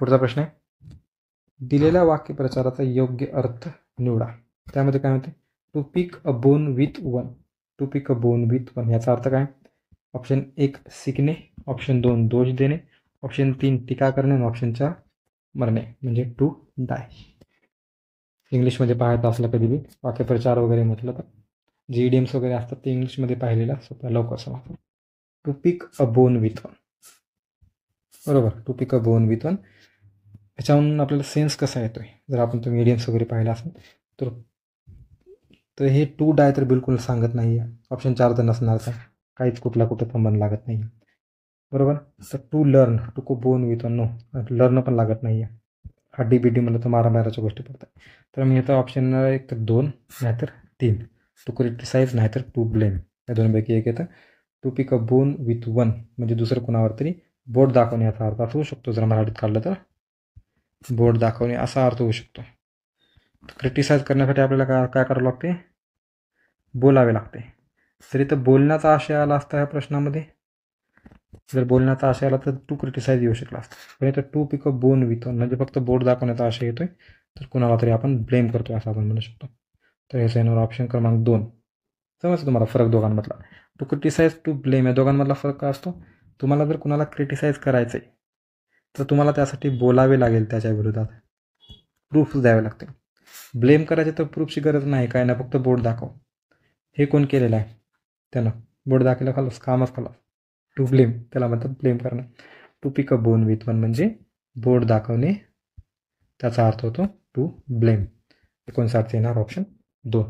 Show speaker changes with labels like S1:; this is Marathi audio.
S1: पुढचा प्रश्न आहे, दिलेल्या वाक्यप्रचाराचा योग्य अर्थ निवडा. त्यामध्ये काय म्हणते, to pick a bone with one. To pick a bone with one याचा अर्थ काय? ऑप्शन 1 शिकणे, ऑप्शन 2 दोष देणे, ऑप्शन 3 टीका करणे आणि ऑप्शन 4 मरणे म्हणजे टू डाय. इंग्लिशमध्ये पाहायचं असलं कधी बी वाक्यप्रचार वगैरे म्हटलं तर जे इडियम्स वगैरे असतात ते इंग्लिशमध्ये पाहिलेलं सोपं लवकर समजतं. To pick a bone with one, बरोबर. To pick a bone with one ह्याच्याहून आपल्याला सेन्स कसा येतोय, जर आपण तुम्ही इडियम्स वगैरे पाहिला असेल तर हे टू डाय तर बिलकुल सांगत नाही आहे. ऑप्शन 4 तर नसणारच आहे, काहीच कुठला कुठं संबंध लागत नाही, बरोबर. तर टू लर्न, टू को bone with one, no, learn पण लागत नाही आहे. हड्डी बिड्डी म्हणलं तर मारामाराच्या गोष्टी पडतात. तर मी इथं ऑप्शन एक तर 2 नाहीतर 3, टू क्रिटिसाइज नाहीतर टू ब्लेम, या दोनपैकी एक येतं. To pick a bone with one म्हणजे दुसरं कोणावर तरी बोट दाखवणे याचा अर्थ होऊ शकतो. जर मराठीत काढलं तर बोट दाखवणे असा अर्थ होऊ शकतो. क्रिटिसाइज करण्यासाठी आपल्याला काय करावं लागते, बोलावे लागते. तरी तर बोलण्याचा आशय आला असता ह्या प्रश्नामध्ये, जर बोलण्याचा आशय आला तर टू क्रिटिसाइज येऊ शकला असता. पण इथं to pick a bone with one म्हणजे फक्त बोट दाखवण्याचा आशय येतोय, तर कुणाला तरी आपण ब्लेम करतो असं आपण म्हणू शकतो. तर ह्याचा येणार ऑप्शन क्रमांक 2. समजतं तुम्हाला फरक दोघांमधला? टू क्रिटिसाइज, टू ब्लेम या दोघांमधला फरक काय असतो? तुम्हाला जर कुणाला क्रिटिसाइज करायचं आहे तर तुम्हाला त्यासाठी बोलावे लागेल, त्याच्या विरोधात प्रूफ द्यावे लागते. ब्लेम करायचे तर प्रूफची गरज नाही, काय ना, फक्त बोट दाखव. हे कोण केलेलं आहे? त्यानं बोट दाखवलं, खालस कामच खाला. टू ब्लेम त्याला म्हणतात ब्लेम करणं. To pick a bone with one म्हणजे बोट दाखवणे, त्याचा अर्थ होतो टू ब्लेम. 59 येणार ऑप्शन 2.